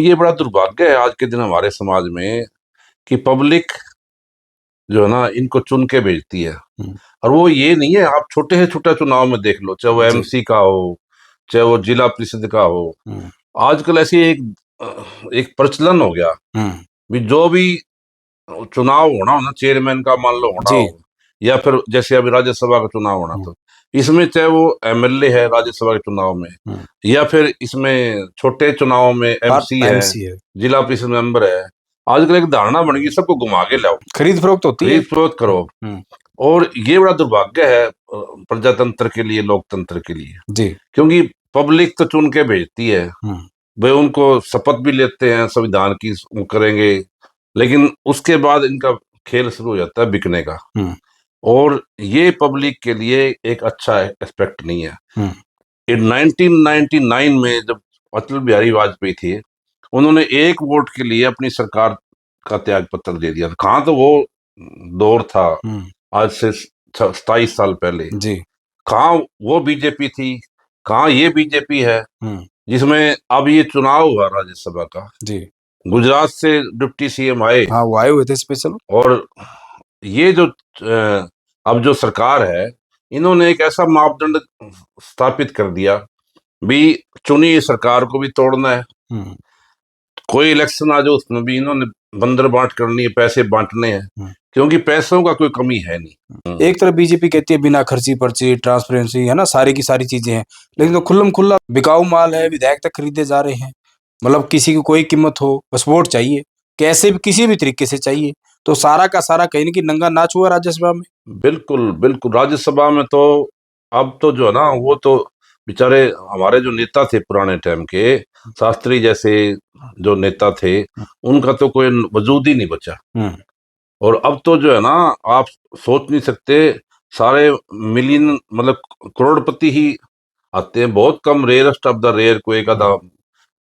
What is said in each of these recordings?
ये बड़ा दुर्भाग्य है आज के दिन हमारे समाज में कि पब्लिक जो है ना इनको चुन के भेजती है। और वो ये नहीं है, आप छोटे से छोटा चुनाव में देख लो, चाहे वो एमसी का हो, चाहे वो जिला परिषद का हो। आजकल ऐसी एक प्रचलन हो गया भी जो भी चुनाव होना हो ना, चेयरमैन का मान लो होना हो, या फिर जैसे अभी राज्यसभा का चुनाव होना था, इसमें चाहे वो एमएलए है राज्यसभा के चुनाव में, या फिर इसमें छोटे चुनाव में एमसी है, जिला परिषद मेंबर है। आजकल एक धारणा बन गई सबको घुमा के लाओ, खरीद फरोख्त होती है, खरीद फरोख्त करो। और ये बड़ा दुर्भाग्य है प्रजातंत्र के लिए, लोकतंत्र के लिए जी। क्योंकि पब्लिक तो चुन के भेजती है, वे उनको शपथ भी लेते हैं संविधान की करेंगे, लेकिन उसके बाद इनका खेल शुरू हो जाता है बिकने का। और ये पब्लिक के लिए एक अच्छा एस्पेक्ट नहीं है। 1999 में जब अटल बिहारी वाजपेयी थे, उन्होंने एक वोट के लिए अपनी सरकार का त्याग पत्र दे दिया था। कहाँ तो वो दौर था आज से 27 साल पहले जी। कहाँ वो बीजेपी थी, कहाँ ये बीजेपी है जिसमें अब ये चुनाव हुआ राज्यसभा का जी। गुजरात से डिप्टी सीएम आए, हाँ वो आए हुए थे स्पेशल। और ये जो अब जो सरकार है, इन्होंने एक ऐसा मापदंड स्थापित कर दिया भी चुनी सरकार को भी तोड़ना है। कोई इलेक्शन आ जाए उसमें भी इन्होंने बंदर बांट करनी है, पैसे बांटने हैं, क्योंकि पैसों का कोई कमी है नहीं। एक तरफ बीजेपी कहती है बिना खर्ची पर्ची, ट्रांसपेरेंसी है ना, सारी की सारी चीजें हैं, लेकिन तो खुल्लम खुल्ला बिकाऊ माल है, विधायक तक खरीदे जा रहे हैं। मतलब किसी की कोई कीमत हो, बस वोट चाहिए, कैसे भी किसी भी तरीके से चाहिए। तो सारा का सारा कहीं ना कहीं नंगा नाच हुआ राज्यसभा में। बिल्कुल बिल्कुल, राज्यसभा में तो अब तो जो है ना, वो तो बेचारे हमारे जो नेता थे पुराने टाइम के, शास्त्री जैसे जो नेता थे, उनका तो कोई वजूद ही नहीं बचा। और अब तो जो है ना, आप सोच नहीं सकते, सारे मिलियन मतलब करोड़पति ही आते हैं। बहुत कम, रेयरेस्ट ऑफ द रेयर कोई एक आधा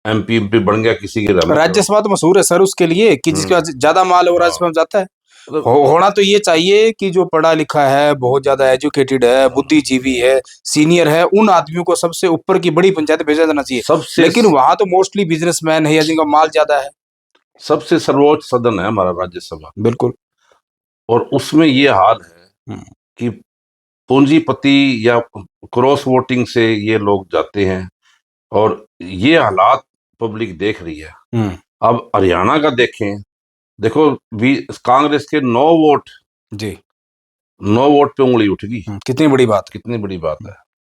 एमपी बन गया किसी के। राज्यसभा तो मशहूर है सर उसके लिए कि जिसके पास ज्यादा माल है वो राज्यसभा में जाता है। होना तो ये चाहिए कि जो पढ़ा लिखा है, बहुत ज्यादा एजुकेटेड है, बुद्धिजीवी है, सीनियर है, उन आदमियों को सबसे ऊपर की बड़ी पंचायत भेजा जाना चाहिए। लेकिन वहां तो मोस्टली बिजनेसमैन है या जिनका माल ज्यादा है। सबसे सर्वोच्च सदन है हमारा राज्यसभा। बिल्कुल। और उसमें ये हाल है कि पूंजीपति या क्रॉस वोटिंग से ये लोग जाते हैं, और ये हालात पब्लिक देख रही है। अब हरियाणा का देखें, देखो कांग्रेस के 9 वोट, जी, 9 वोट पे उंगली उठ गई। कितनी बड़ी बात, कितनी बड़ी बात है।